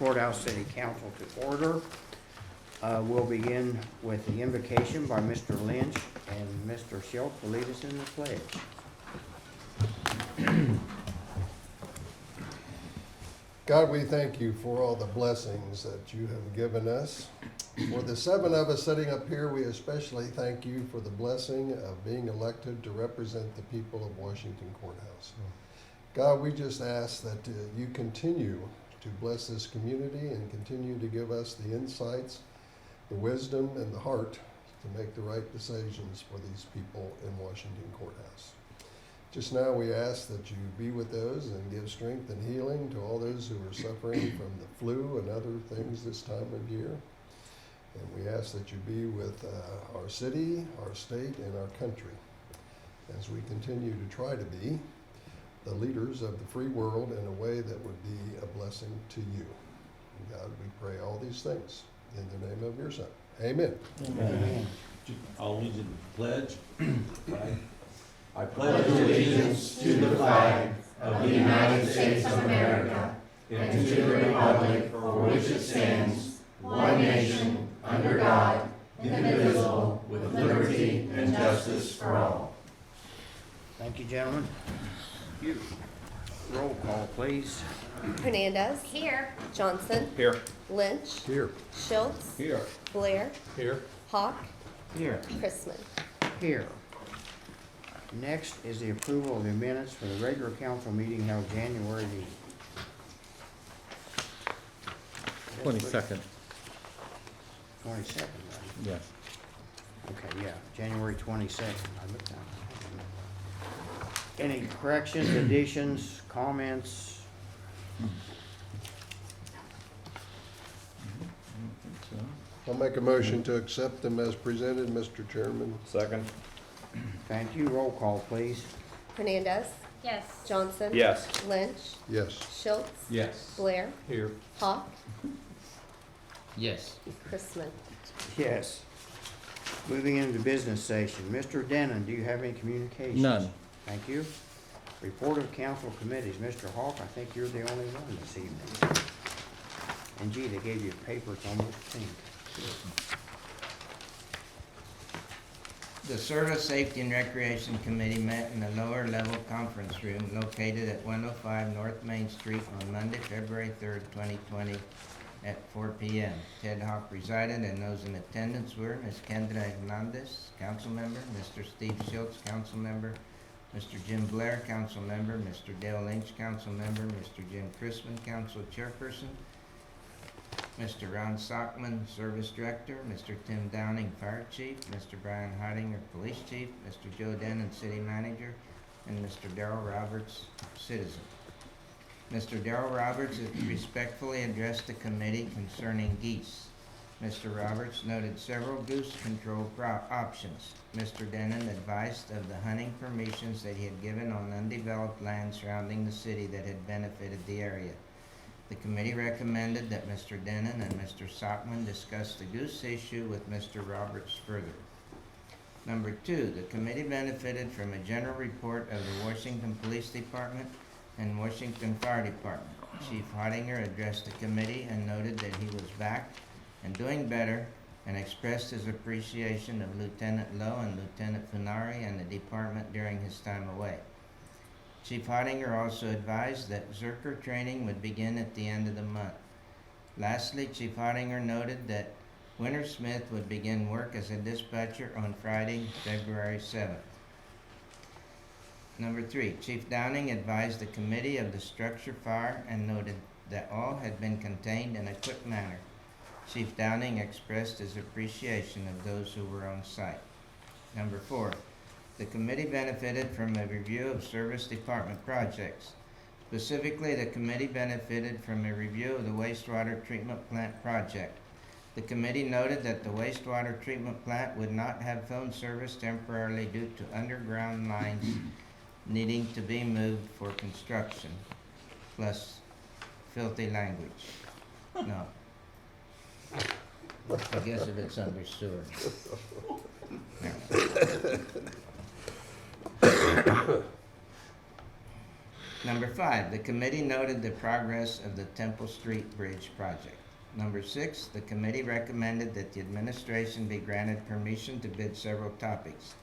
Courthouse City Council to order. We'll begin with the invocation by Mr. Lynch, and Mr. Schultz will lead us in the pledge. God, we thank you for all the blessings that you have given us. For the 7 of us sitting up here, we especially thank you for the blessing of being elected to represent the people of Washington Courthouse. God, we just ask that you continue to bless this community and continue to give us the insights, the wisdom, and the heart to make the right decisions for these people in Washington Courthouse. Just now we ask that you be with those and give strength and healing to all those who are suffering from the flu and other things this time of year. And we ask that you be with our city, our state, and our country as we continue to try to be the leaders of the free world in a way that would be a blessing to you. And God, we pray all these things in the name of your Son. Amen. Amen. I'll lead you to the pledge. I pledge allegiance to the flag of the United States of America and to the republic for which it stands, one nation, under God, indivisible, with liberty and justice for all. Thank you, gentlemen. You. Roll call, please. Hernandez. Here. Johnson. Here. Lynch. Here. Schultz. Here. Blair. Here. Hawk. Here. Chrisman. Here. Next is the approval of the minutes for the regular council meeting held January the 22nd, 22nd, right? yes. Okay, yeah, January 22nd. I looked down. Any corrections, additions, comments? I'll make a motion to accept them as presented, Mr. Chairman. Second. Thank you. Roll call, please. Hernandez. Yes. Johnson. Yes. Lynch. Yes. Schultz. Yes. Blair. Here. Hawk. Yes. Chrisman. Yes. Moving into the business session. Mr. Denon, do you have any communications? None. Thank you. Report of council committees. Mr. Hawk, I think you're the only one this evening. And gee, they gave you a paper, it's almost pink. The Service, Safety, and Recreation Committee met in the lower level conference room located at 105 North Main Street on Monday, February 3rd, 2020 at 4 p.m. Ted Hawk presided, and those in attendance were Ms. Kendra Hernandez, council member, Mr. Steve Schultz, council member, Mr. Jim Blair, council member, Mr. Dale Lynch, council member, Mr. Jim Chrisman, council chairperson, Mr. Ron Sockman, Service Director, Mr. Tim Downing, Fire Chief, Mr. Brian Heidinger, Police Chief, Mr. Joe Denon, City Manager, and Mr. Darrell Roberts, Citizen. Mr. Darrell Roberts respectfully addressed the committee concerning geese. Mr. Roberts noted several goose control options. Mr. Denon advised of the hunting permissions that he had given on undeveloped land surrounding the city that had benefited the area. The committee recommended that Mr. Denon and Mr. Sockman discuss the goose issue with Mr. Roberts further. Number 2, the committee benefited from a general report of the Washington Police Department and Washington Fire Department. Chief Heidinger addressed the committee and noted that he was back and doing better, and expressed his appreciation of Lieutenant Lowe and Lieutenant Funari and the department during his time away. Chief Heidinger also advised that Zerker training would begin at the end of the month. Lastly, Chief Heidinger noted that Winter Smith would begin work as a dispatcher on Friday, February 7th. Number 3, Chief Downing advised the committee of the structure fire and noted that all had been contained in a quick manner. Chief Downing expressed his appreciation of those who were on site. Number 4, the committee benefited from a review of service department projects. Specifically, the committee benefited from a review of the wastewater treatment plant project. The committee noted that the wastewater treatment plant would not have phone service temporarily due to underground lines needing to be moved for construction, plus filthy language. No. I guess if it's under sewer. No. Number 5, the committee noted the progress of the Temple Street Bridge project. Number 6, the committee recommended that the administration be granted permission to bid several topics,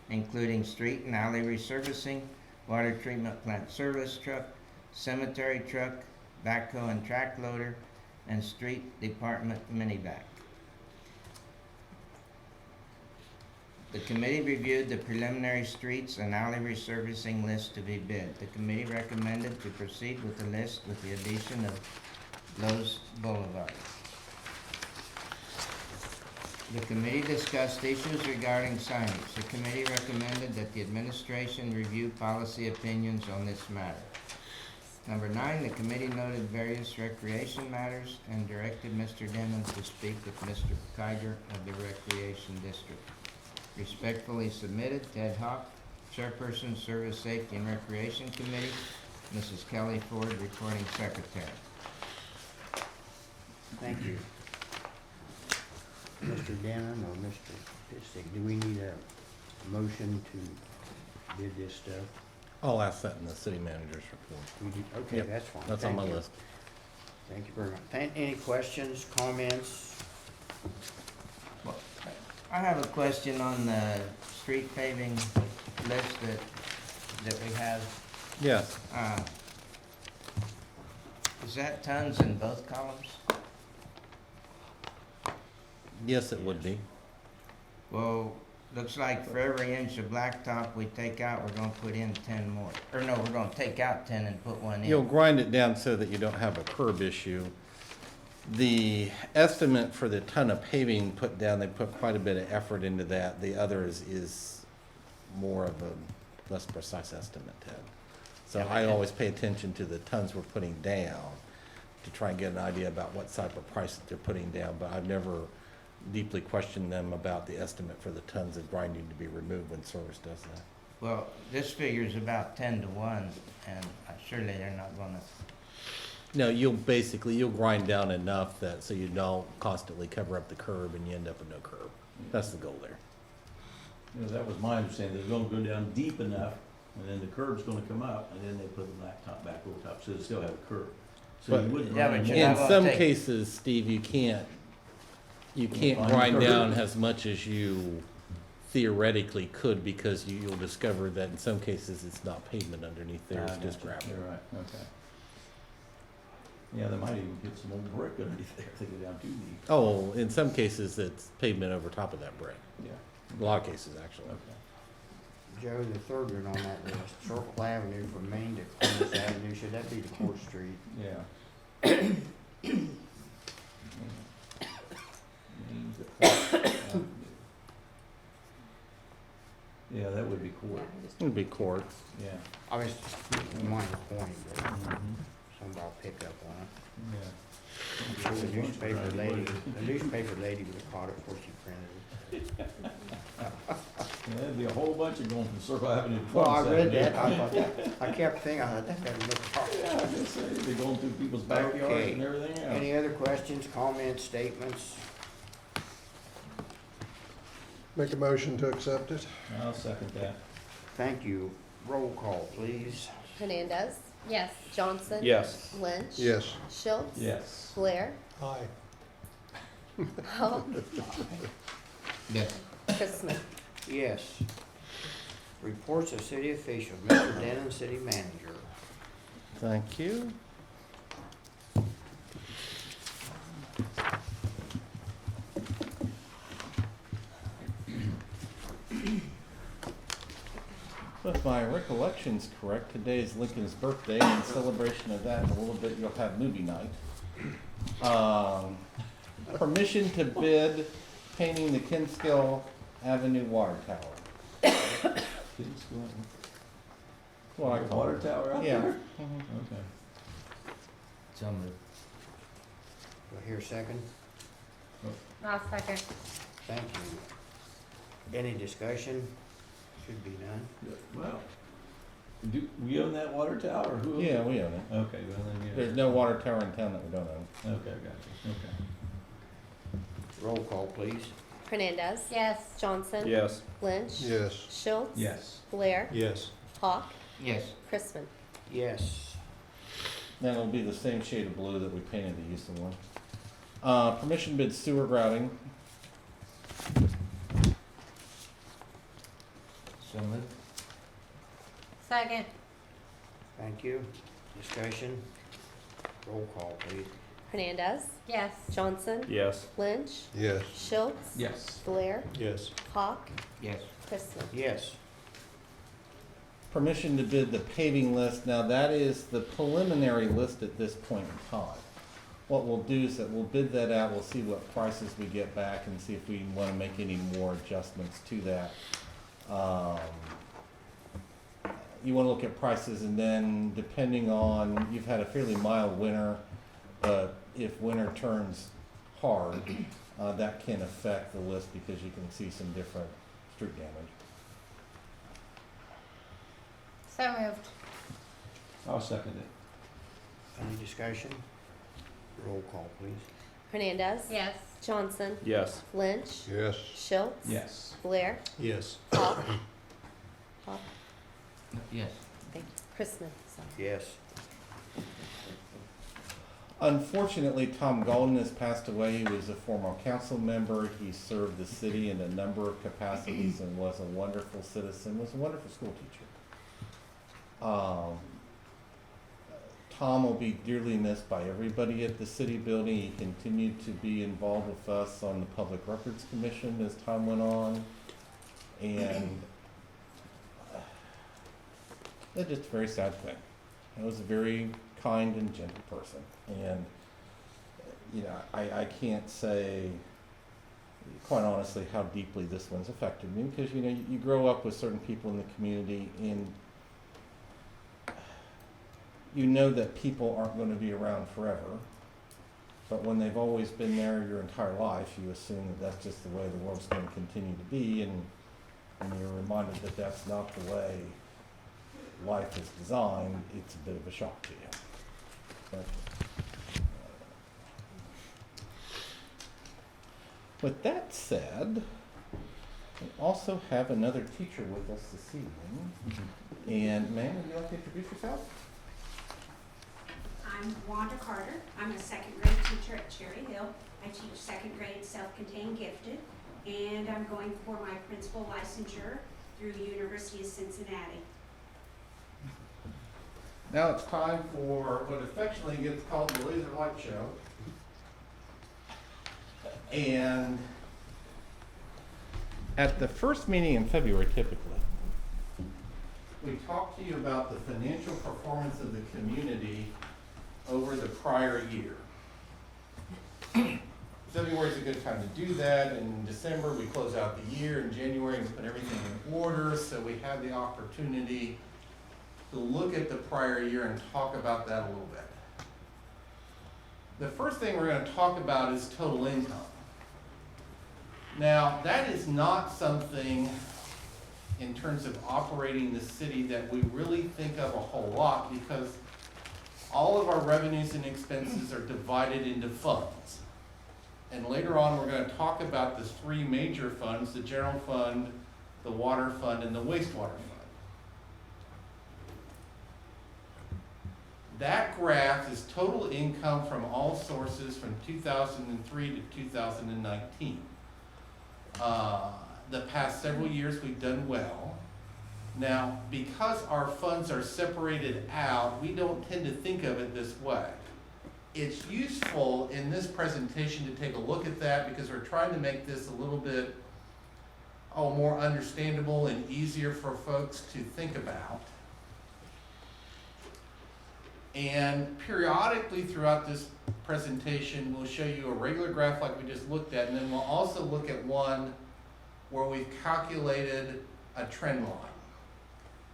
including street and alley resurfacing, water treatment plant service truck, cemetery truck, backhoe and track loader, and street department minivac. The committee reviewed the preliminary streets and alley resurfacing list to be bid. The committee recommended to proceed with the list with the addition of Lowe's Boulevard. The committee discussed issues regarding signage. The committee recommended that the administration review policy opinions on this matter. Number 9, the committee noted various recreation matters and directed Mr. Denman to speak with Mr. Kiger of the Recreation District. Respectfully submitted, Ted Hawk, Chairperson, Service Safety and Recreation Committee, Mrs. Kelly Ford, Recording Secretary. Thank you. Mr. Denham or Mr. Pitstick, do we need a motion to bid this stuff? I'll ask that in the city manager's report. We do, okay, Yep, that's fine. That's on Thank my you. list. Thank you very much. Any questions, comments? I have a question on the street paving list that we have. Yes, Is that tons in both columns? yes, it would be. Well, looks like for every inch of blacktop we take out, we're gonna put in 10 more. Or no, we're gonna take out 10 and put one in. You'll grind it down so that you don't have a curb issue. The estimate for the ton of paving put down, they put quite a bit of effort into that. The other is more of a less precise estimate, Ted. So I always pay attention to the tons we're putting down to try and get an idea about what type of price that they're putting down, but I've never deeply questioned them about the estimate for the tons of grinding to be removed when Service does that. Well, this figure's about 10 to 1, and surely they're not gonna, No, you'll grind down enough that, so you don't constantly cover up the curb and you end up with no curb. That's the goal there. You know, that was my understanding, they're gonna go down deep enough, and then the curb's gonna come up, and then they put the blacktop back over top, so they still have a curb. So you But- wouldn't. Yeah, run but more- you're In not gonna some take- cases, Steve, you can't Find grind the curb. down as much as you theoretically could, because you'll discover that in some cases it's not pavement underneath there, it's I just gotcha. gravel. You're right, okay. Yeah, they might even get some old brick underneath there if they go down too deep. Oh, in some cases, it's pavement over top of that brick. Yeah, A lot of cases, actually. okay. Joe, the third one on that list, Circle Avenue from Main to Columbus Avenue, should that be the Court Street? Yeah. Yeah, that would be court, It'd be court. yeah. I was, minor point, but Mhm. somebody will pick up on Yeah. it. The newspaper lady would have caught it before she printed it. Yeah, there'd be a whole bunch of going from Circle Avenue to Well, I Columbus read that, Avenue. I thought that, I kept thinking, I thought that better look hard. Yeah, I was just saying, they're going through people's backyards Okay. and everything else. Any other questions, comments, statements? Make a motion to accept it? I'll second that. Thank you. Roll call, please. Hernandez. Yes. Johnson. Yes. Lynch. Yes. Schultz. Yes. Blair. Aye. Hall. yes. Christmas. Yes. Reports of city officials, Mr. Denon, city manager. Thank you. If my recollection's correct, today is Lincoln's birthday, and in celebration of that, in a little bit, you'll have movie night. Permission to bid painting the Kinskill Avenue water tower. Kids going- Well, I call Water it. tower out Yeah. there? Mhm. Okay. So moved. Do I hear a second? I'll second. Thank you. Any discussion? Should be none. Well, do we own that water tower, or who owns it? Yeah, we own it. Okay, well then, yeah. There's no water tower in town that we don't own. Okay, gotcha, okay. Roll call, please. Hernandez. Yes. Johnson. Yes. Lynch. Yes. Schultz. Yes. Blair. Yes. Hawk. Yes. Christman. Yes. Then it'll be the same shade of blue that we painted the Houston one. Permission bid sewer grouting. So moved. Second. Thank you. Discussion? Roll call, please. Hernandez. Yes. Johnson. Yes. Lynch. Yes. Schultz. Yes. Blair. Yes. Hawk. Yes. Chrisman. Yes. Permission to bid the paving list. Now, that is the preliminary list at this point in time. What we'll do is that we'll bid that out, we'll see what prices we get back and see if we want to make any more adjustments to that. You want to look at prices, and then depending on, you've had a fairly mild winter, but if winter turns hard, that can affect the list because you can see some different street damage. So moved. I'll second it. Any discussion? Roll call, please. Hernandez. Yes. Johnson. Yes. Lynch. Yes. Schultz. Yes. Blair. Yes. Hawk. Hawk. Yes. Thank you. Chrisman. Sorry. Yes. Unfortunately, Tom Golden has passed away. He was a former council member. He served the city in a number of capacities and was a wonderful citizen, was a wonderful school teacher. Tom will be dearly missed by everybody at the city building. He continued to be involved with us on the Public Records Commission as time went on. And it's just a very sad thing. He was a very kind and gentle person. And, you know, I can't say, quite honestly, how deeply this one's affected me because, you know, you grow up with certain people in the community and you know that people aren't going to be around forever, but when they've always been there your entire life, you assume that that's just the way the world's going to continue to be, and you're reminded that that's not the way life is designed, it's a bit of a shock to you. But, with that said, we also have another teacher with us this evening. And ma'am, would you like to introduce yourself? I'm Wanda Carter. I'm a second grade teacher at Cherry Hill. I teach second grade self-contained gifted, and I'm going for my principal licensure through University of Cincinnati. Now it's time for what affectionately gets called the Laser Light Show. And at the first meeting in February, typically, we talk to you about the financial performance of the community over the prior year. February is a good time to do that. In December, we close out the year. In January, we put everything in order, so we have the opportunity to look at the prior year and talk about that a little bit. The first thing we're going to talk about is total income. Now, that is not something in terms of operating the city that we really think of a whole lot because all of our revenues and expenses are divided into funds. And later on, we're going to talk about the three major funds, the general fund, the water fund, and the wastewater fund. That graph is total income from all sources from 2003 to 2019. The past several years, we've done well. Now, because our funds are separated out, we don't tend to think of it this way. It's useful in this presentation to take a look at that because we're trying to make this a little bit more understandable and easier for folks to think about. And periodically throughout this presentation, we'll show you a regular graph like we just looked at, and then we'll also look at one where we've calculated a trend line.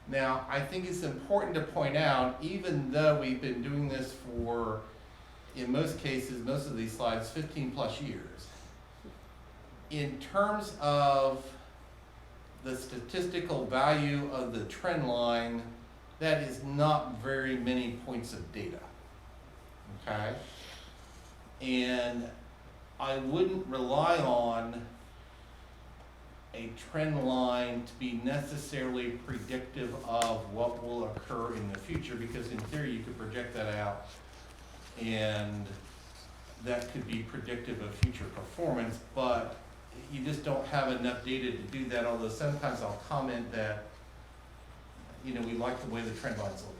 Now, I think it's important to point out, even though we've been doing this for, in most cases, most of these slides, 15 plus years, in terms of the statistical value of the trend line, that is not very many points of data, okay? And I wouldn't rely on a trend line to be necessarily predictive of what will occur in the future, because in theory, you could project that out, and that could be predictive of future performance, but you just don't have enough data to do that, although sometimes I'll comment that, we like the way the trend line's looking.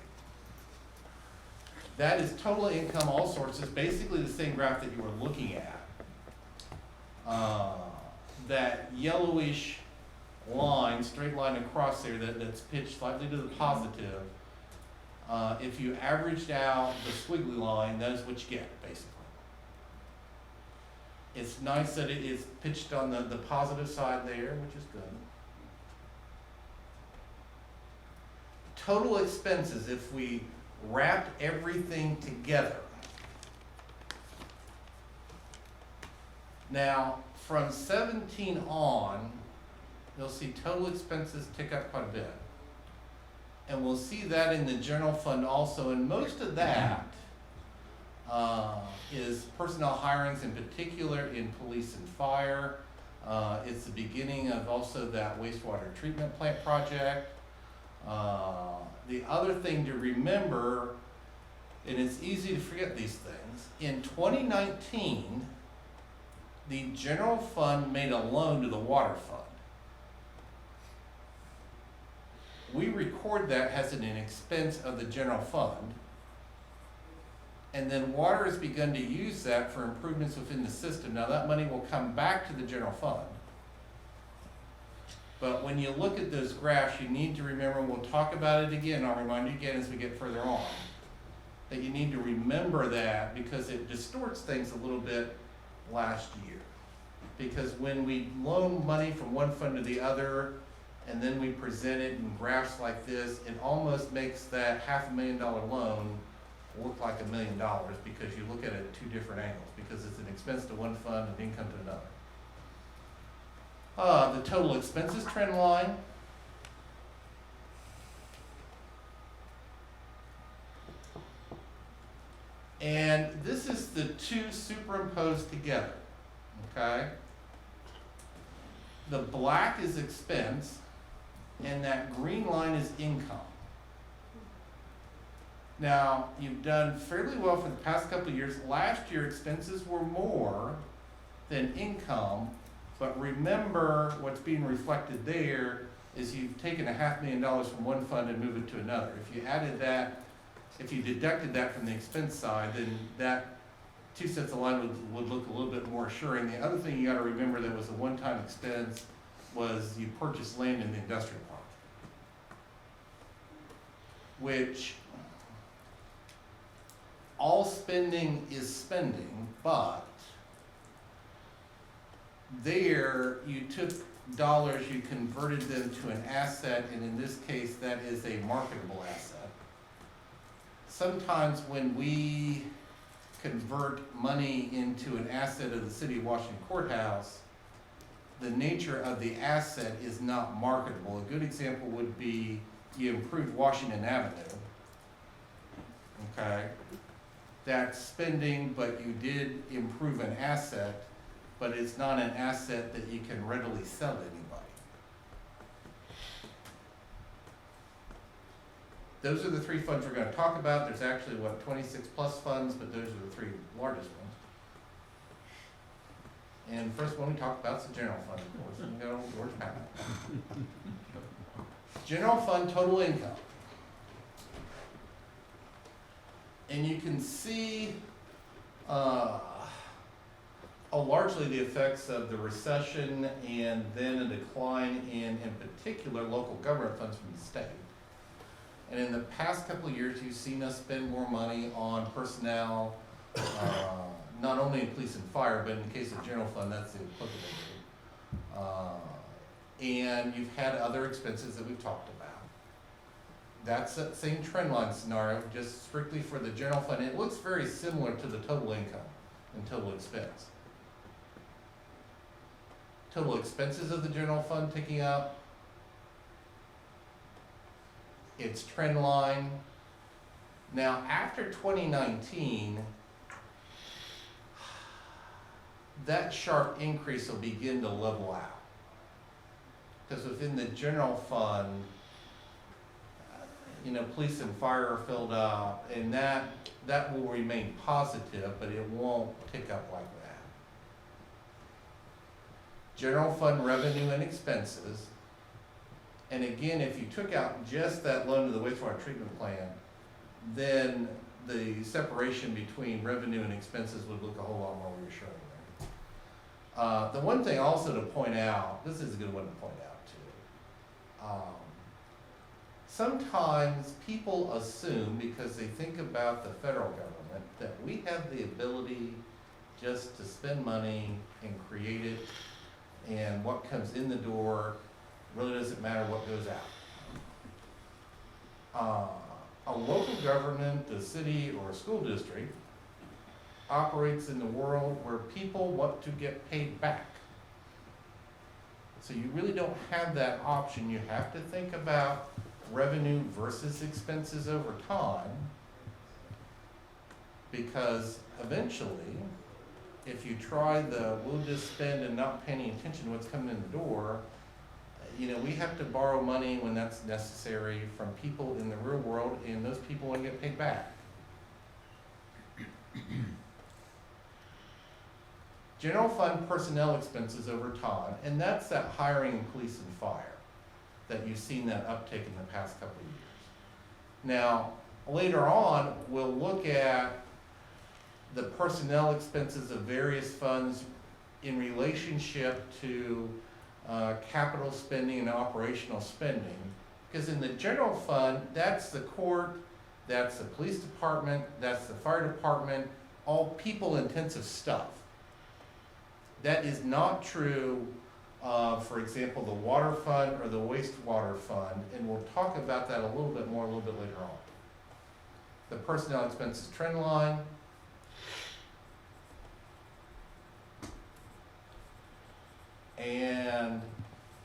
That is total income, all sources, basically the same graph that you were looking at. That yellowish line, straight line across there that's pitched slightly to the positive, if you averaged out the squiggly line, that is what you get, basically. It's nice that it is pitched on the positive side there, which is good. Total expenses, if we wrapped everything together. Now, from 17 on, you'll see total expenses tick up quite a bit. And we'll see that in the general fund also, and most of that is personnel hirings, in particular in police and fire. It's the beginning of also that wastewater treatment plant project. The other thing to remember, and it's easy to forget these things, in 2019, the general fund made a loan to the water fund. We record that as an expense of the general fund, and then water has begun to use that for improvements within the system. Now that money will come back to the general fund. But when you look at those graphs, you need to remember, we'll talk about it again, I'll remind you again as we get further on, that you need to remember that because it distorts things a little bit last year. Because when we loan money from one fund to the other, and then we present it in graphs like this, it almost makes that $500,000 loan look like $1 million because you look at it at two different angles, because it's an expense to one fund and income to another. The total expenses trend line. And this is the two superimposed together, okay? The black is expense, and that green line is income. Now, you've done fairly well for the past couple of years. Last year, expenses were more than income, but remember what's being reflected there is you've taken $500,000 from one fund and moved it to another. If you added that, if you deducted that from the expense side, then that two sets of line would look a little bit more assuring. The other thing you gotta remember that was a one-time expense was you purchased land in the industrial park, which all spending is spending, but there you took dollars, you converted them to an asset, and in this case, that is a marketable asset. Sometimes when we convert money into an asset of the City of Washington Courthouse, the nature of the asset is not marketable. A good example would be you improved Washington Avenue, okay? That's spending, but you did improve an asset, but it's not an asset that you can readily sell to anybody. Those are the three funds we're gonna talk about. There's actually, 26 plus funds, but those are the three largest ones. And first one we talked about is the general fund, of course, and go George Patton. General fund total income. And you can see largely the effects of the recession and then a decline in particular, local government funds from the state. And in the past couple of years, you've seen us spend more money on personnel, not only in police and fire, but in the case of general fund, that's the applicable. And you've had other expenses that we've talked about. That's that same trend line scenario, just strictly for the general fund. It looks very similar to the total income and total expense. Total expenses of the general fund ticking up. Its trend line. Now, after 2019, that sharp increase will begin to level out. because within the general fund, police and fire are filled up, and that will remain positive, but it won't tick up like that. General fund revenue and expenses, and again, if you took out just that loan to the wastewater treatment plant, then the separation between revenue and expenses would look a whole lot more reassuring there. The one thing also to point out, this is a good one to point out too. Sometimes people assume, because they think about the federal government, that we have the ability just to spend money and create it, and what comes in the door really doesn't matter what goes out. A local government, a city or a school district, operates in the world where people want to get paid back. So you really don't have that option. You have to think about revenue versus expenses over time, because eventually, if you try we'll just spend and not pay any attention to what's coming in the door, we have to borrow money when that's necessary from people in the real world, and those people want to get paid back. General fund personnel expenses over time, and that's that hiring in police and fire that you've seen that uptick in the past couple of years. Now, later on, we'll look at the personnel expenses of various funds in relationship to capital spending and operational spending. Because in the general fund, that's the court, that's the police department, that's the fire department, all people-intensive stuff. That is not true of, for example, the water fund or the wastewater fund, and we'll talk about that a little bit more a little bit later on. The personnel expenses trend line. And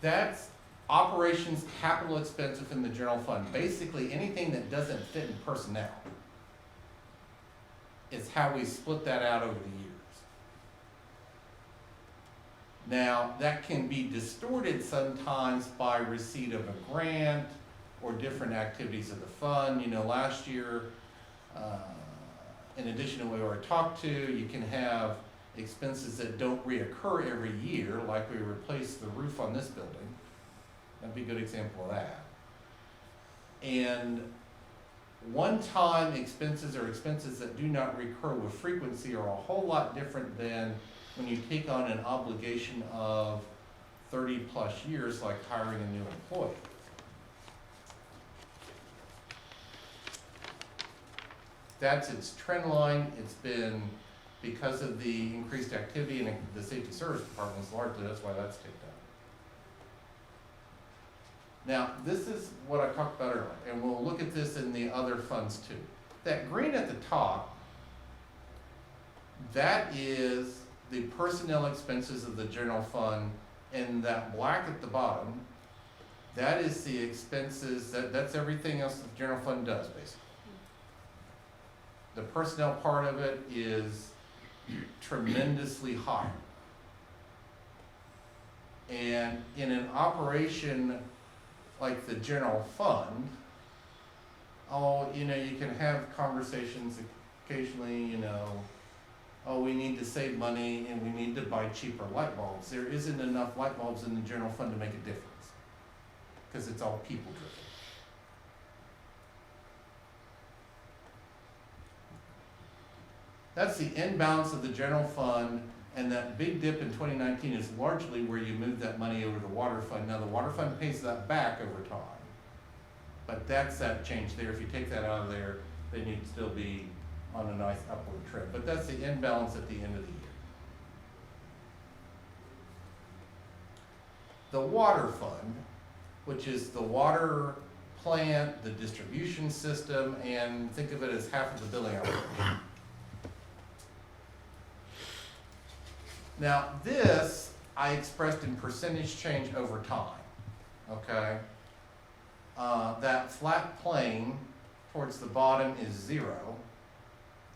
that's operations capital expense within the general fund. Basically, anything that doesn't fit in personnel is how we split that out over the years. Now, that can be distorted sometimes by receipt of a grant or different activities of the fund. Last year, in addition to what we already talked to, you can have expenses that don't reoccur every year, like we replaced the roof on this building. That'd be a good example of that. And one-time expenses or expenses that do not recur with frequency are a whole lot different than when you take on an obligation of 30 plus years, like hiring a new employee. That's its trend line. It's been, because of the increased activity in the safety service departments, largely that's why that's ticked up. Now, this is what I talked about earlier, and we'll look at this in the other funds too. That green at the top, that is the personnel expenses of the general fund, and that black at the bottom, that is the expenses, that's everything else the general fund does, basically. The personnel part of it is tremendously high. And in an operation like the general fund, you can have conversations occasionally, we need to save money and we need to buy cheaper light bulbs. There isn't enough light bulbs in the general fund to make a difference, because it's all people driven. That's the end balance of the general fund, and that big dip in 2019 is largely where you move that money over to the water fund. Now, the water fund pays that back over time, but that's that change there. If you take that out of there, then you'd still be on a nice upward trend. But that's the end balance at the end of the year. The water fund, which is the water plant, the distribution system, and think of it as half of the billing operation. Now, this I expressed in percentage change over time, okay? That flat plane towards the bottom is 0,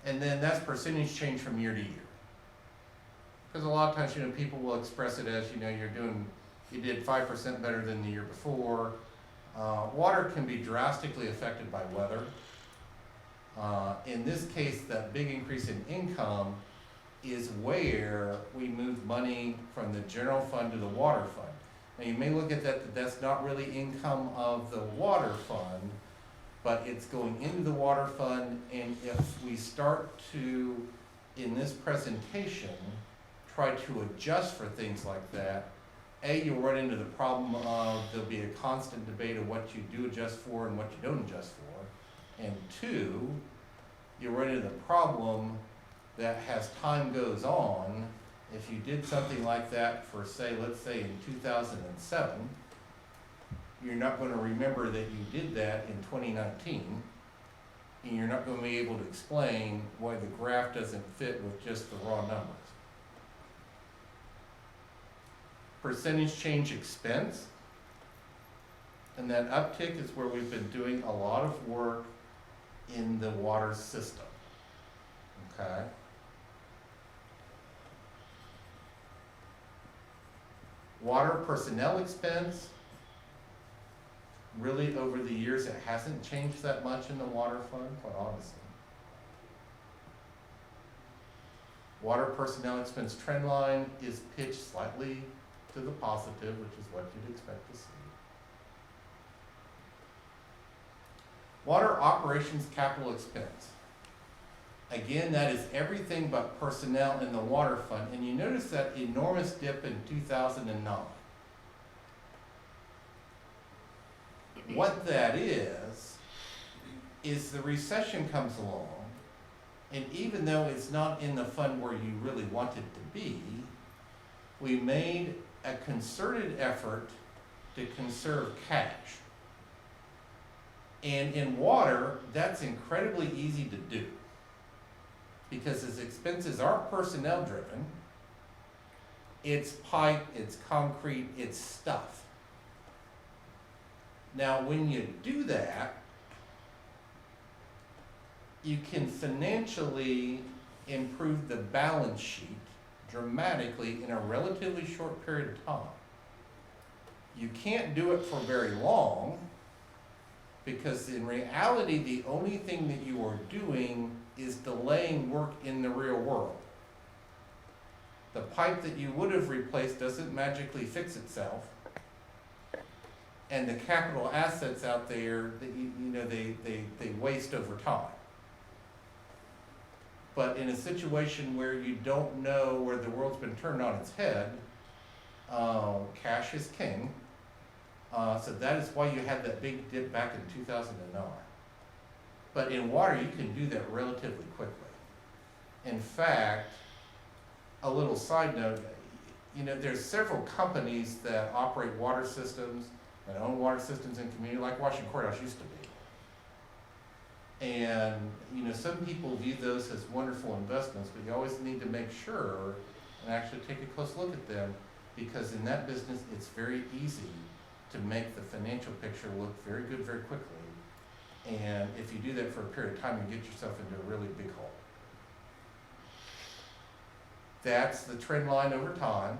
and then that's percentage change from year to year. Because a lot of times, people will express it as, you're doing you did 5% better than the year before. Water can be drastically affected by weather. In this case, that big increase in income is where we move money from the general fund to the water fund. Now, you may look at that that's not really income of the water fund, but it's going into the water fund, and if we start to, in this presentation, try to adjust for things like that, A, you'll run into the problem of there'll be a constant debate of what you do adjust for and what you don't adjust for. And two, you'll run into the problem that as time goes on, if you did something like that for, say, let's say in 2007, you're not going to remember that you did that in 2019, and you're not going to be able to explain why the graph doesn't fit with just the raw numbers. Percentage change expense, and that uptick is where we've been doing a lot of work in the water system, okay? Water personnel expense, really over the years it hasn't changed that much in the water fund, quite honestly. Water personnel expense trend line is pitched slightly to the positive, which is what you'd expect to see. Water operations capital expense. Again, that is everything but personnel in the water fund, and you notice that enormous dip in 2009. What that is the recession comes along, and even though it's not in the fund where you really want it to be, we made a concerted effort to conserve cash. And in water, that's incredibly easy to do, because its expenses aren't personnel driven. It's pipe, it's concrete, it's stuff. Now, when you do that, you can financially improve the balance sheet dramatically in a relatively short period of time. You can't do it for very long, because in reality, the only thing that you are doing is delaying work in the real world. The pipe that you would have replaced doesn't magically fix itself, and the capital assets out there, they waste over time. But in a situation where you don't know, where the world's been turned on its head, cash is king. So that is why you had that big dip back in 2009. But in water, you can do that relatively quickly. In fact, a little side note, there's several companies that operate water systems and own water systems in community, like Washington Courthouse used to be. And, some people view those as wonderful investments, but you always need to make sure and actually take a close look at them, because in that business, it's very easy to make the financial picture look very good very quickly. And if you do that for a period of time, you get yourself into a really big hole. That's the trend line over time.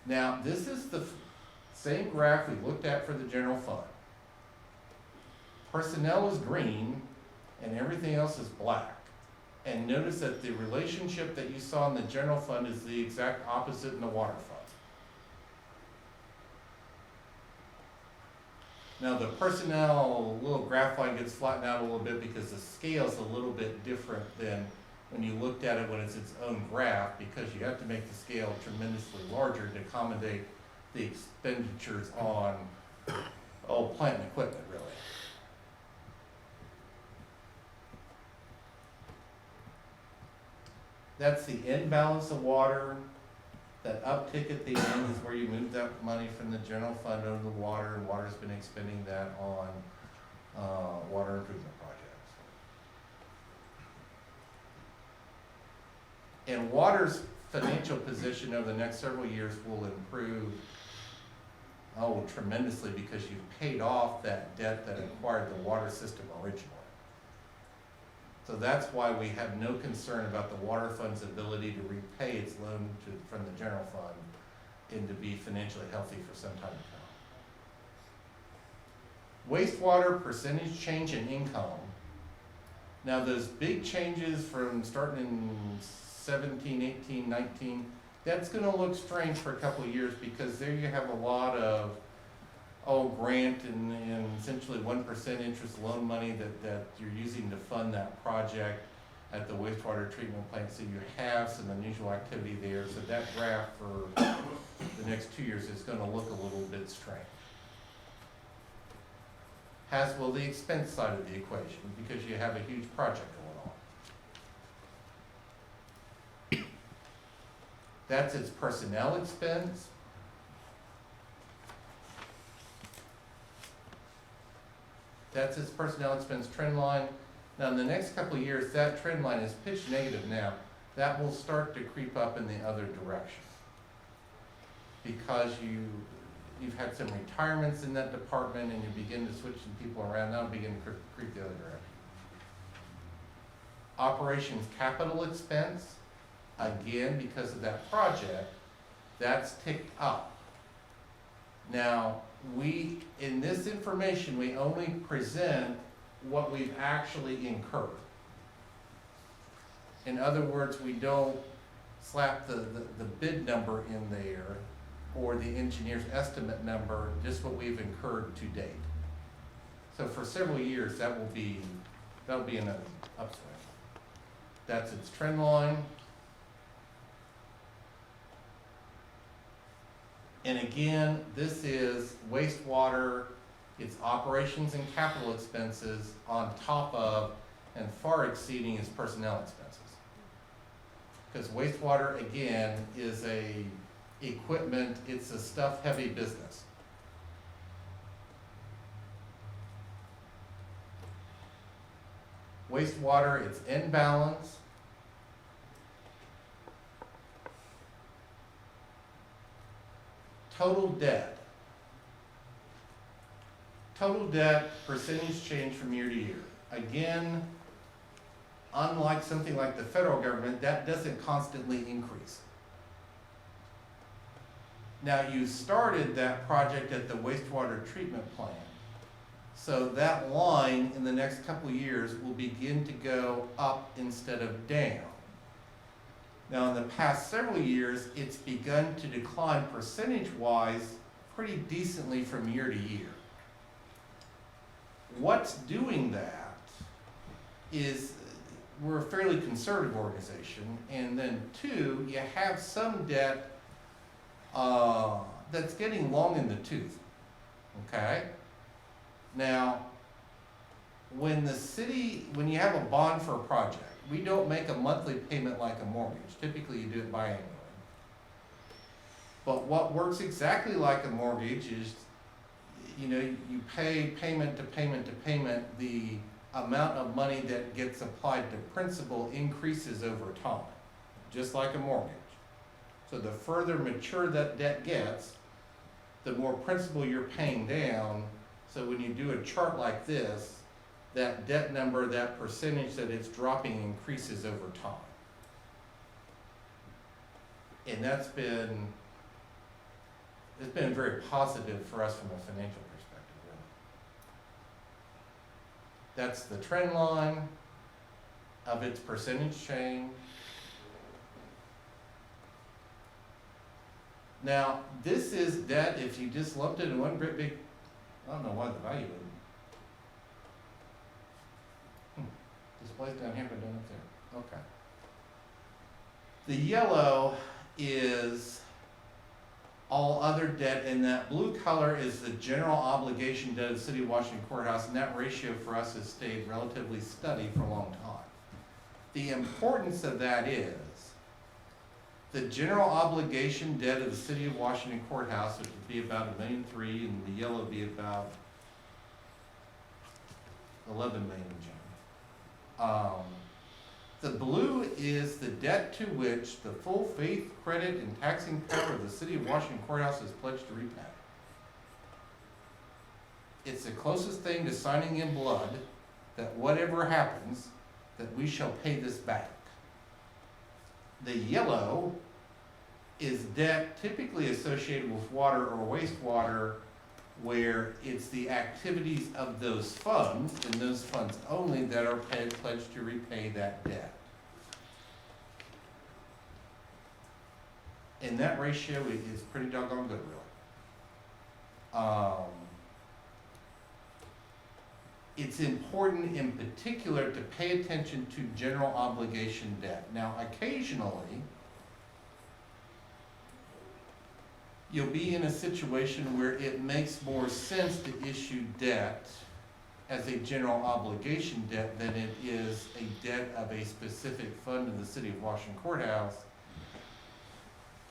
Now, this is the same graph we looked at for the general fund. Personnel is green and everything else is black. And notice that the relationship that you saw in the general fund is the exact opposite in the water fund. Now, the personnel little graph line gets flattened out a little bit because the scale is a little bit different than when you looked at it when it's its own graph, because you have to make the scale tremendously larger to accommodate the expenditures on plant and equipment, really. That's the end balance of water. That uptick at the end is where you move that money from the general fund over the water, and water's been expending that on water improvement projects. And water's financial position over the next several years will improve tremendously, because you've paid off that debt that acquired the water system originally. So that's why we have no concern about the water fund's ability to repay its loan from the general fund and to be financially healthy for some time to come. Wastewater percentage change in income. Now those big changes from starting in 17, 18, 19, that's gonna look strange for a couple of years because there you have a lot of grant and essentially 1% interest loan money that you're using to fund that project at the wastewater treatment plant. So you have some unusual activity there. So that graph for the next 2 years is gonna look a little bit strange. As will the expense side of the equation because you have a huge project going on. That's its personnel expense. That's its personnel expense trend line. Now, in the next couple of years, that trend line is pitched negative now. That will start to creep up in the other direction. Because you've had some retirements in that department and you begin to switch some people around, now begin to creep the other direction. Operations capital expense, again, because of that project, that's ticked up. Now, in this information, we only present what we've actually incurred. In other words, we don't slap the bid number in there or the engineer's estimate number, just what we've incurred to date. So for several years, that'll be an upswing. That's its trend line. And again, this is wastewater, its operations and capital expenses on top of and far exceeding its personnel expenses. Because wastewater, again, is it's a stuff-heavy business. Wastewater, it's in balance. Total debt. Total debt percentage change from year to year. Again, unlike something like the federal government, that doesn't constantly increase. Now, you started that project at the wastewater treatment plant. So that line in the next couple of years will begin to go up instead of down. Now, in the past several years, it's begun to decline percentage-wise pretty decently from year to year. What's doing that is we're a fairly conservative organization, and then two, you have some debt that's getting long in the tooth, okay? Now, when you have a bond for a project, we don't make a monthly payment like a mortgage. Typically, you do it biannually. But what works exactly like a mortgage is, you pay payment to payment to payment. The amount of money that gets applied to principal increases over time, just like a mortgage. So the further mature that debt gets, the more principal you're paying down. So when you do a chart like this, that debt number, that percentage that it's dropping increases over time. And it's been very positive for us from a financial perspective, really. That's the trend line of its percentage change. Now, this is debt, if you just lumped it in one great big, I don't know why the value would displays down here, but down up there. Okay. The yellow is all other debt, and that blue color is the general obligation debt of the City of Washington Courthouse, and that ratio for us has stayed relatively steady for a long time. The importance of that is the general obligation debt of the City of Washington Courthouse, which would be about $1.3 million, and the yellow would be about $11 million. The blue is the debt to which the full faith, credit, and taxing power of the City of Washington Courthouse is pledged to repay. It's the closest thing to signing in blood that whatever happens, that we shall pay this back. The yellow is debt typically associated with water or wastewater, where it's the activities of those funds, and those funds only, that are pledged to repay that debt. And that ratio is pretty doggone good, really. It's important in particular to pay attention to general obligation debt. Now, occasionally, you'll be in a situation where it makes more sense to issue debt as a general obligation debt than it is a debt of a specific fund in the City of Washington Courthouse.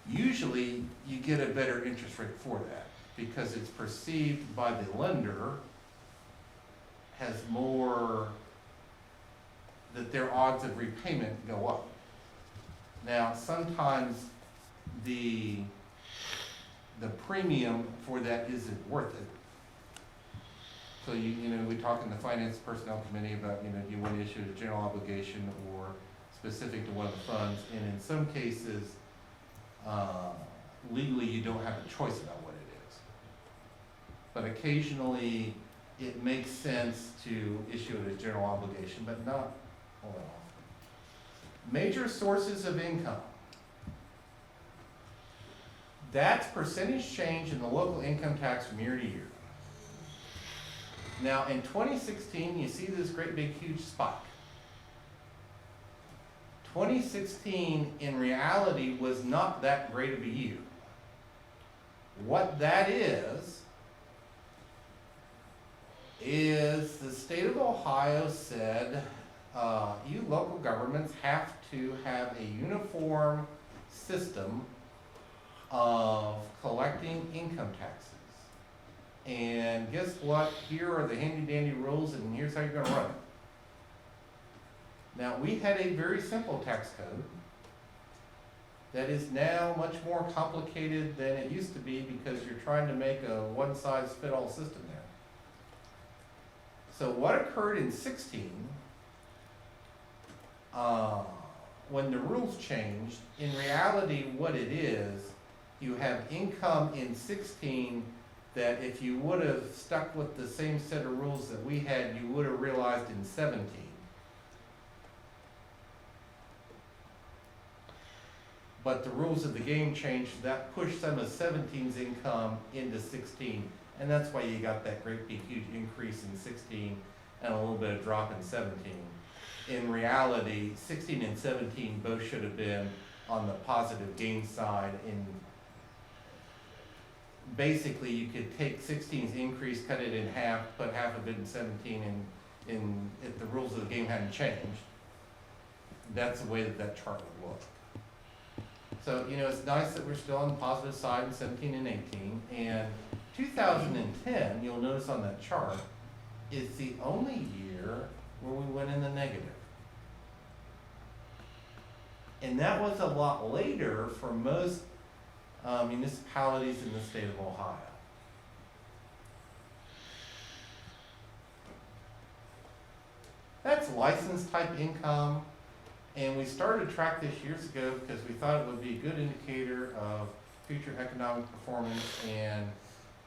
Usually, you get a better interest rate for that because it's perceived by the lender has more, that their odds of repayment go up. Now, sometimes the premium for that isn't worth it. So you know, we talk in the Finance Personnel Committee about, you know, do you want to issue a general obligation or specific to one of the funds? And in some cases, legally you don't have a choice about what it is. But occasionally it makes sense to issue it as general obligation, but not all that often. Major sources of income. That's percentage change in the local income tax from year to year. Now, in 2016, you see this great big huge spike. 2016, in reality, was not that great of a year. What that is the state of Ohio said, you local governments have to have a uniform system of collecting income taxes. And guess what? Here are the handy dandy rules, and here's how you're going to run it. Now, we had a very simple tax code that is now much more complicated than it used to be because you're trying to make a one-size-fit-all system there. So what occurred in 16, when the rules changed, in reality what it is, you have income in 16 that if you would have stuck with the same set of rules that we had, you would have realized in 17. But the rules of the game changed, that pushed some of 17's income into 16. And that's why you got that great big huge increase in 16 and a little bit of drop in 17. In reality, 16 and 17 both should have been on the positive gain side. In basically, you could take 16's increase, cut it in half, put half of it in 17, and if the rules of the game hadn't changed, that's the way that chart would look. So, you know, it's nice that we're still on the positive side in 17 and 18. And 2010, you'll notice on that chart, is the only year where we went in the negative. And that was a lot later for most municipalities in the state of Ohio. That's license type income. And we started to track this years ago because we thought it would be a good indicator of future economic performance, and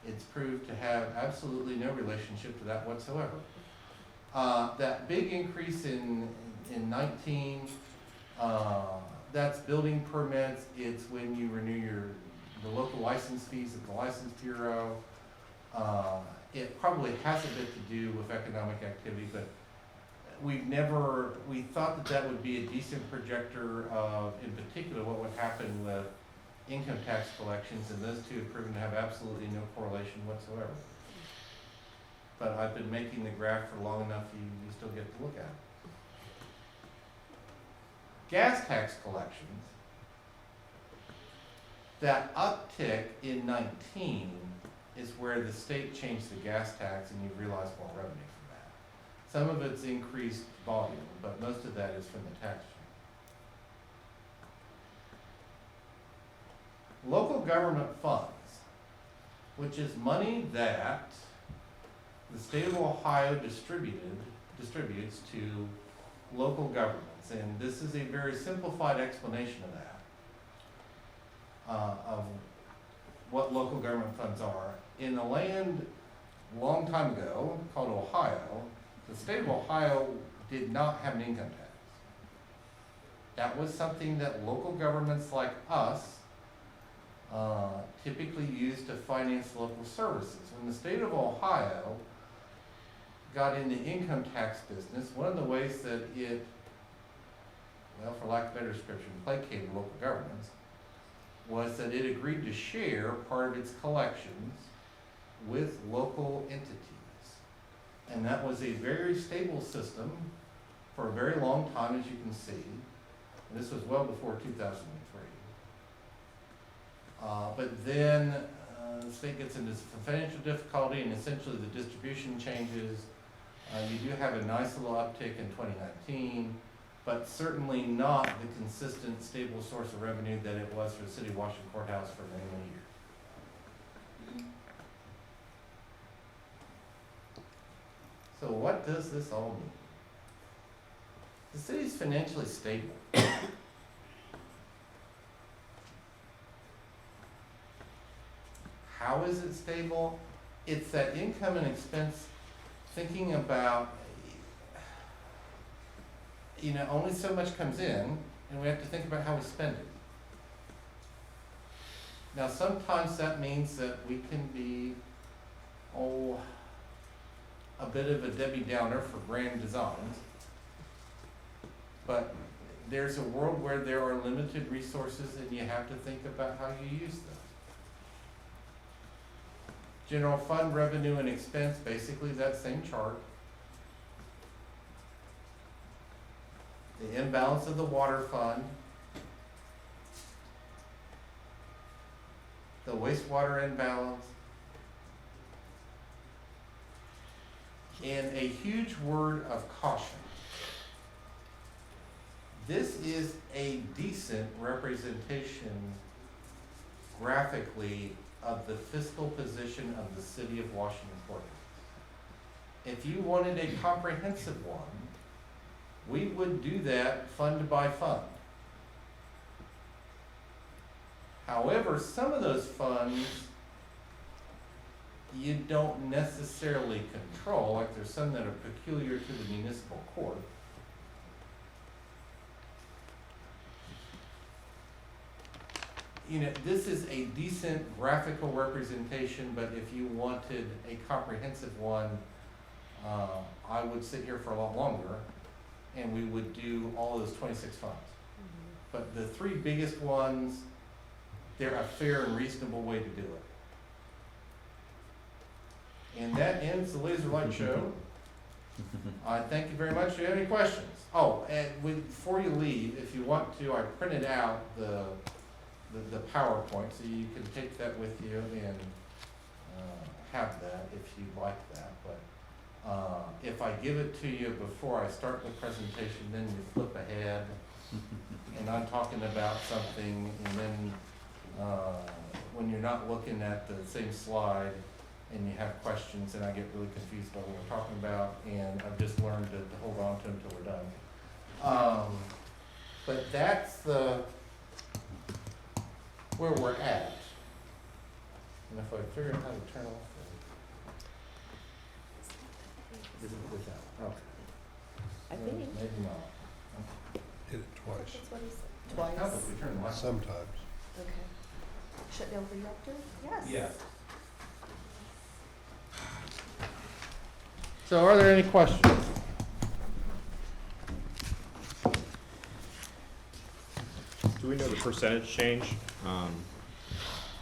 it's proved to have absolutely no relationship to that whatsoever. That big increase in 19, that's building permits. It's when you renew the local license fees at the License Bureau. It probably has a bit to do with economic activity, but we thought that would be a decent projector of, in particular, what would happen with income tax collections, and those two have proven to have absolutely no correlation whatsoever. But I've been making the graph for long enough, you still get to look at it. Gas tax collections, that uptick in 19 is where the state changed the gas tax and you realize more revenue from that. Some of it's increased volume, but most of that is from the tax change. Local government funds, which is money that the state of Ohio distributes to local governments, and this is a very simplified explanation of that, of what local government funds are. In a land a long time ago called Ohio, the state of Ohio did not have an income tax. That was something that local governments like us typically used to finance local services. When the state of Ohio got in the income tax business, one of the ways that it, well, for lack of a better description, placated local governments, was that it agreed to share part of its collections with local entities. And that was a very stable system for a very long time, as you can see. And this was well before 2003. But then the state gets into financial difficulty, and essentially the distribution changes. You do have a nice little uptick in 2019, but certainly not the consistent, stable source of revenue that it was for the City of Washington Courthouse for many, many years. So what does this all mean? The city is financially stable. How is it stable? It's that income and expense, thinking about, only so much comes in, and we have to think about how we spend it. Now, sometimes that means that we can be, a bit of a Debbie Downer for grand designs. But there's a world where there are limited resources, and you have to think about how you use them. General fund revenue and expense, basically that same chart. The imbalance of the water fund. The wastewater imbalance. And a huge word of caution. This is a decent representation graphically of the fiscal position of the City of Washington Courthouse. If you wanted a comprehensive one, we would do that fund by fund. However, some of those funds you don't necessarily control, like there's some that are peculiar to the municipal court. This is a decent graphical representation, but if you wanted a comprehensive one, I would sit here for a lot longer, and we would do all those 26 funds. But the three biggest ones, they're a fair and reasonable way to do it. And that ends the laser light show. I thank you very much. Do you have any questions? Oh, and before you leave, if you want to, I printed out the PowerPoint, so you can take that with you and have that if you'd like that. But if I give it to you before I start the presentation, then you flip ahead, and I'm talking about something, and then when you're not looking at the same slide and you have questions, and I get really confused about what we're talking about, and I've just learned to hold on to them until we're done. But that's where we're at. And if I figure out how to turn off the, is it without? Okay. I think. Maybe not. Hit it twice, That's what he said. How Twice. about we turn the light? sometimes. Okay. Shut down for you up there? Yes. Yeah. So are there any questions? Do we know the percentage change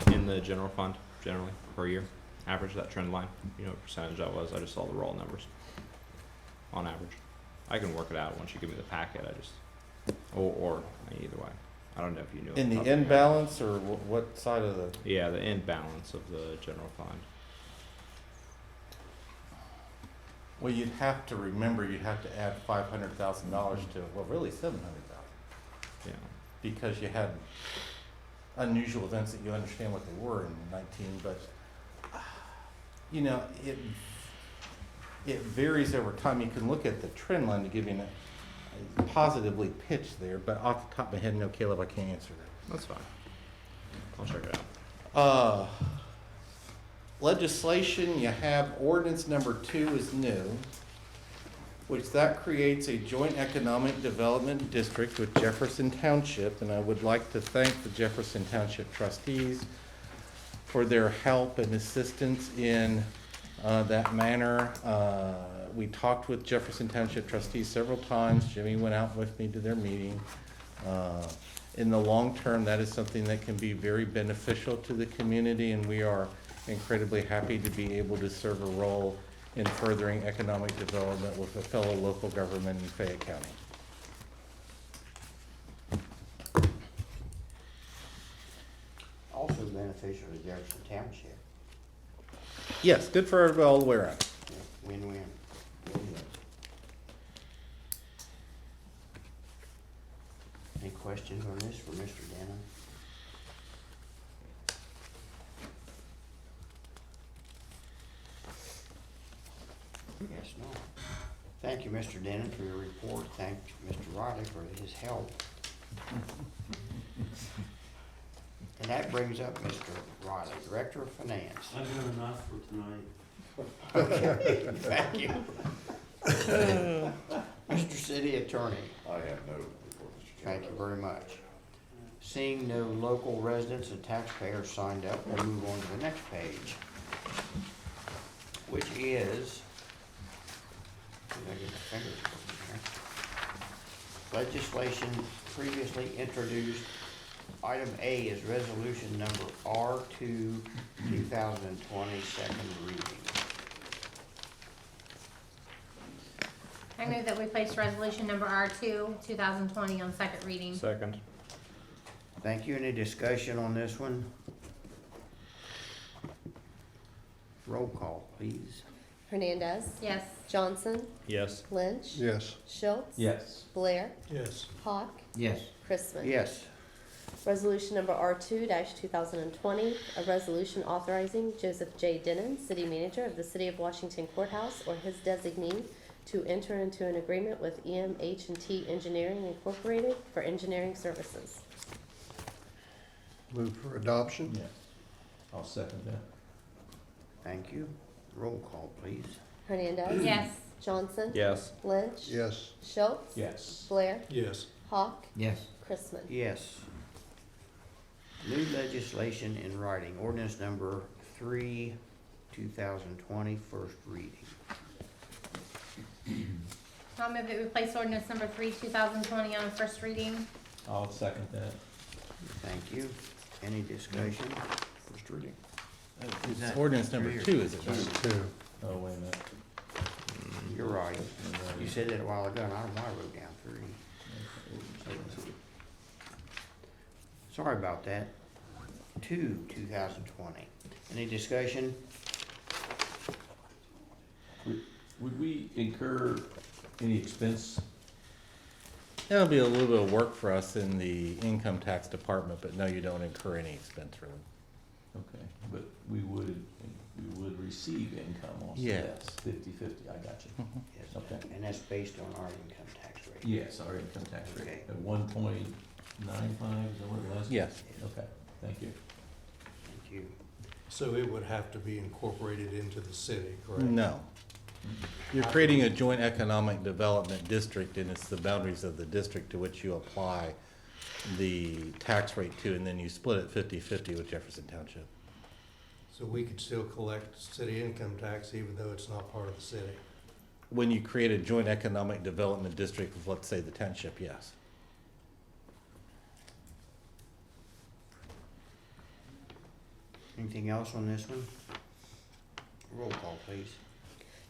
in the general fund generally per year? Average that trend line? You know what percentage that was? I just saw the raw numbers on average. I can work it out once you give me the packet. I just, or either way. I don't know if you knew. In the end balance, or what side of the? Yeah, the end balance of the general fund. Well, you'd have to remember, you'd have to add $500,000 to it, well, really $700,000. Yeah. Because you had unusual events that you understand what they were in 19, but, it varies over time. You can look at the trend line to give you positively pitched there, but off the top of my head, no, Caleb, I can't answer that. That's fine. I'll check it out. Legislation, you have ordinance number 2 is new, which that creates a joint economic development district with Jefferson Township, and I would like to thank the Jefferson Township trustees for their help and assistance in that manner. We talked with Jefferson Township trustees several times. Jimmy went out with me to their meeting. In the long term, that is something that can be very beneficial to the community, and we are incredibly happy to be able to serve a role in furthering economic development with a fellow local government in Fayette County. Also beneficial to Jefferson Township. Yes, good for everybody all the way around. Yeah, win-win. Win-win. Any questions on this for Mr. Denham? Yes, no. Thank you, Mr. Denham, for your report. Thank Mr. Riley for his help. And that brings up Mr. Riley, Director of Finance. I've done enough for tonight. Okay, thank you. Mr. City Attorney, I have no report, Mr. Chairman. thank you very much. Seeing no local residents and taxpayers signed up, we'll move on to the next page, which is, see if I get my fingers over here. Legislation previously introduced. Item A is resolution number R2, 2020, second reading. I move that we place resolution number R2, 2020 on second reading. Second. Thank you. Any discussion on this one? Roll call, please. Hernandez. Yes. Johnson. Yes. Lynch. Yes. Schultz. Yes. Blair. Yes. Hawk. Yes. Chrisman. Yes. Resolution number R2-2020, a resolution authorizing Joseph J. Denon, City Manager of the City of Washington Courthouse, or his designee, to enter into an agreement with EMH&T Engineering Incorporated for engineering services. Move for adoption? Yes. I'll second that. Thank you. Roll call, please. Hernandez. Yes. Johnson. Yes. Lynch. Yes. Schultz. Yes. Blair. Yes. Hawk. Yes. Chrisman. Yes. New legislation in writing, ordinance number 3, 2020, first reading. I'll move that we place ordinance number 3, 2020 on first reading. I'll second that. Thank you. Any discussion? First reading. It's ordinance number 2, is it? Two. Oh, wait a minute. You're right. You said that a while ago, and I don't know why I wrote down 3. Sorry about that. 2, 2020. Any discussion? Would we incur any expense? That'll be a little bit of work for us in the income tax department, but no, you don't incur any expense really. Okay, but we would receive income also. Yes. 50/50, I got you. Yes. Okay. And that's based on our income tax rate. Yes, our income tax rate Okay. at 1.95, is that what it was? Yes. Okay, thank you. Thank you. So it would have to be incorporated into the city, correct? No. You're creating a joint economic development district, and it's the boundaries of the district to which you apply the tax rate to, and then you split it 50/50 with Jefferson Township. So we could still collect city income tax even though it's not part of the city? When you create a joint economic development district with, let's say, the township, yes. Anything else on this one? Roll call, please.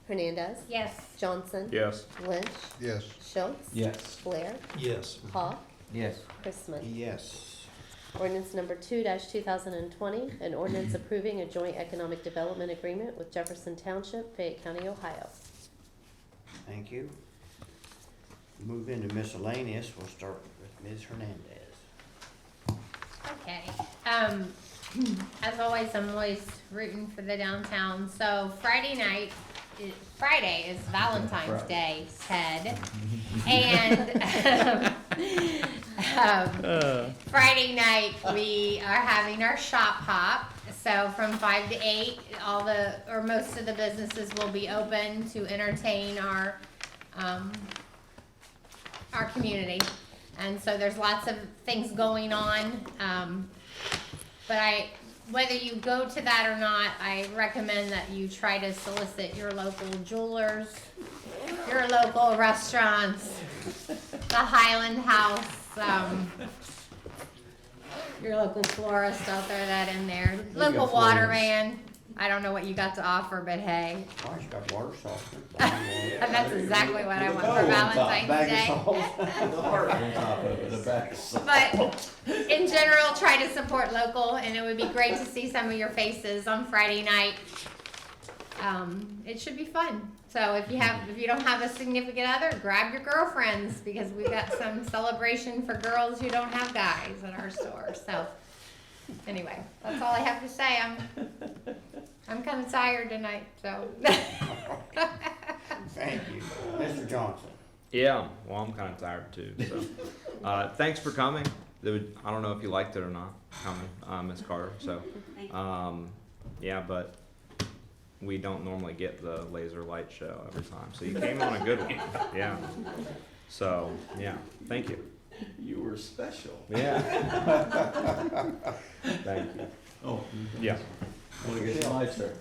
Hernandez. Yes. Johnson. Yes. Lynch. Yes. Schultz. Yes. Blair. Yes. Hawk. Yes. Chrisman. Yes. Ordinance number 2-2020, an ordinance approving a joint economic development agreement with Jefferson Township, Fayette County, Ohio. Thank you. Move into miscellaneous. We'll start with Ms. Hernandez. Okay. As always, I'm always rooting for the downtown. So Friday night, Friday is Valentine's Day, Ted. And Friday night, we are having our shop hop. So from 5 to 8, most of the businesses will be open to entertain our community. And so there's lots of things going on. But whether you go to that or not, I recommend that you try to solicit your local jewelers, your local restaurants, the Highland House, your local florist out there that in there, local waterman. I don't know what you got to offer, but hey. Oh, she's got water softener. And that's exactly what I want for Valentine's Day. The heart on top of it, the back. But in general, try to support local, and it would be great to see some of your faces on Friday night. It should be fun. So if you don't have a significant other, grab your girlfriends, because we've got some celebration for girls who don't have guys at our store. So anyway, that's all I have to say. I'm kind of tired tonight, so. Thank you. Mr. Johnson. Yeah, well, I'm kind of tired too. So, thanks for coming. I don't know if you liked it or not, coming, Ms. Carter. So, yeah, but we don't normally get the laser light show every time. So you came on a good one. Yeah. So, yeah, thank you. You were special. Yeah. Thank you. Oh, Yeah. well, I guess it's my turn.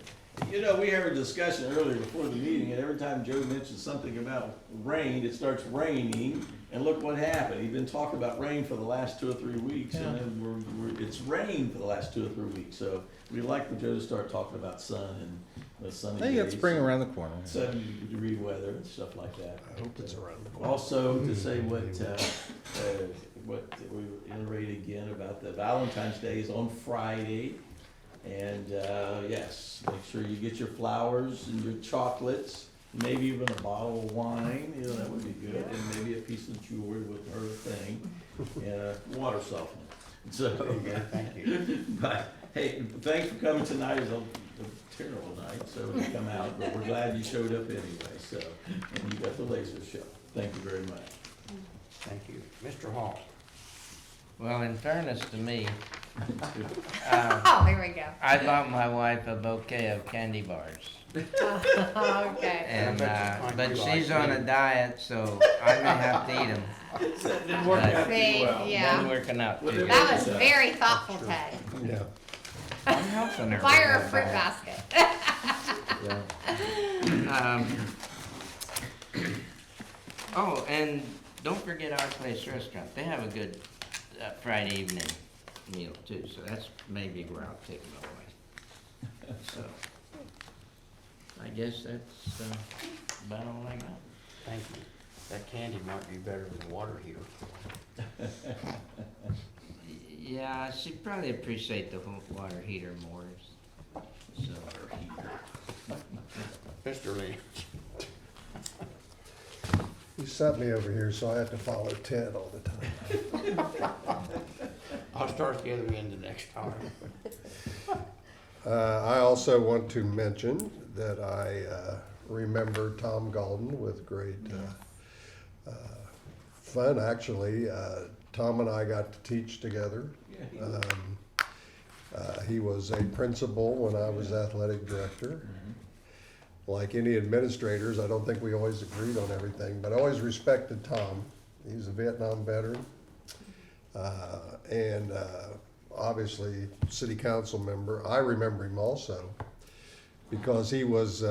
You know, we had a discussion earlier before the meeting, and every time Joe mentions something about rain, it starts raining, and look what happened. He's been talking about rain for the last 2 or 3 weeks, and then it's rained for the last 2 or 3 weeks. So we'd like for Joe to start talking about sun and the sunny days. They got spring around the corner. 70-degree weather and stuff like that. I hope it's around the corner. Also, to say what we iterated again about the Valentine's Day is on Friday. And, yes, make sure you get your flowers and your chocolates, maybe even a bottle of wine, you know, that would be good. And maybe a piece of jewelry with her thing, and a water softener. So, Thank you. but, hey, thanks for coming tonight. It was a terrible night, so to come out, but we're glad you showed up anyway, so, and you got the laser show. Thank you very much. Thank you. Mr. Hall. Well, in fairness to me, Oh, here we go. I bought my wife a bouquet of candy bars. Okay. And, bet you but like she's on a diet, so I may have to eat them. That didn't work out too See, well. yeah. Been working out too. That was very thoughtful, Ted. Yeah. I'm helping her. Buy with her a her fruit diet. basket. Oh, and don't forget Our Place Restaurant. They have a good Friday evening meal too, so that's maybe where I'll take them away. So, I guess that's about all I got. Thank you. That candy might be better than water heater. Yeah, she'd probably appreciate the whole water heater more. So, Mr. Lee. You sent me over here, so I have to follow Ted all the time. I'll start the other end the next time. I also want to mention that I remember Tom Golden with great fun, actually. Tom and I got to teach together. He was a principal when I was athletic director. Like any administrators, I don't think we always agreed on everything, but I always respected Tom. He's a Vietnam veteran. And obviously city council member. I remember him also because he was,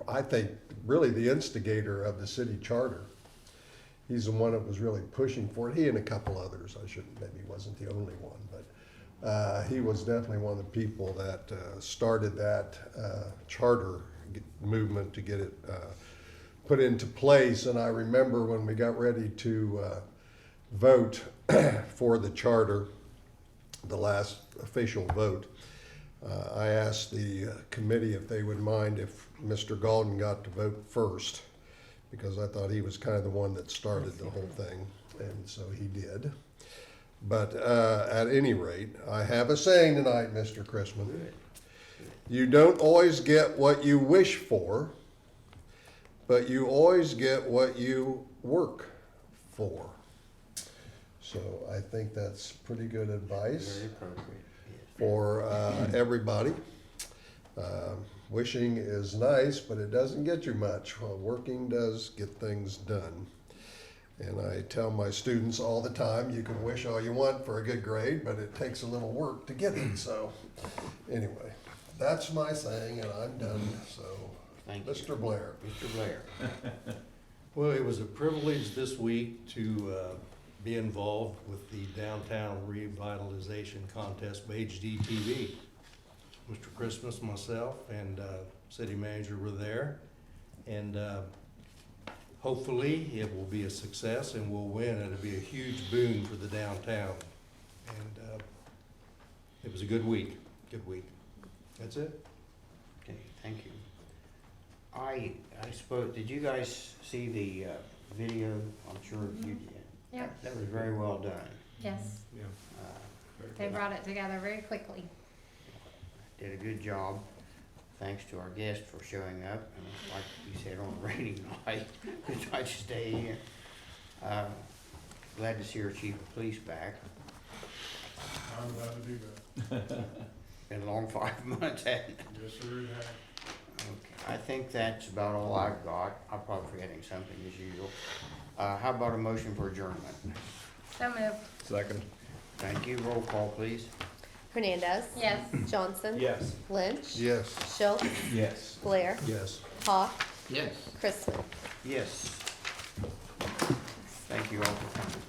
I think, really the instigator of the city charter. He's the one that was really pushing for it. He and a couple others, maybe wasn't the only one, but he was definitely one of the people that started that charter movement to get it put into place. And I remember when we got ready to vote for the charter, the last official vote, I asked the committee if they would mind if Mr. Golden got to vote first, because I thought he was kind of the one that started the whole thing, and so he did. But at any rate, I have a saying tonight, Mr. Chrisman. You don't always get what you wish for, but you always get what you work for. So I think that's pretty good advice Very appropriate, yes. for everybody. Wishing is nice, but it doesn't get you much. Well, working does get things done. And I tell my students all the time, you can wish all you want for a good grade, but it takes a little work to get it. So anyway, that's my saying, and I'm done. So, Thank you. Mr. Blair. Mr. Blair. Well, it was a privilege this week to be involved with the Downtown Revitalization Contest by HDTV. Mr. Christmas, myself, and city manager were there. And hopefully it will be a success and we'll win. It'll be a huge boon for the downtown. And it was a good week, good week. That's it. Okay, thank you. I suppose, did you guys see the video? I'm sure you did. Yep. That was very well done. Yes, Yeah. they brought it together very quickly. Did a good job. Thanks to our guest for showing up, and like you said, on a rainy night, we tried to stay in. Glad to see our chief of police back. I'm glad to do that. Been a long 5 months, hasn't it? Yes, sir, it has. Okay, I think that's about all I've got. I'm probably forgetting something as usual. How about a motion for adjournment? So moved. Second. Thank you. Roll call, please. Hernandez. Yes. Johnson. Yes. Lynch. Yes. Schultz. Yes. Blair. Yes. Hawk. Yes. Chrisman. Yes. Thank you all for coming.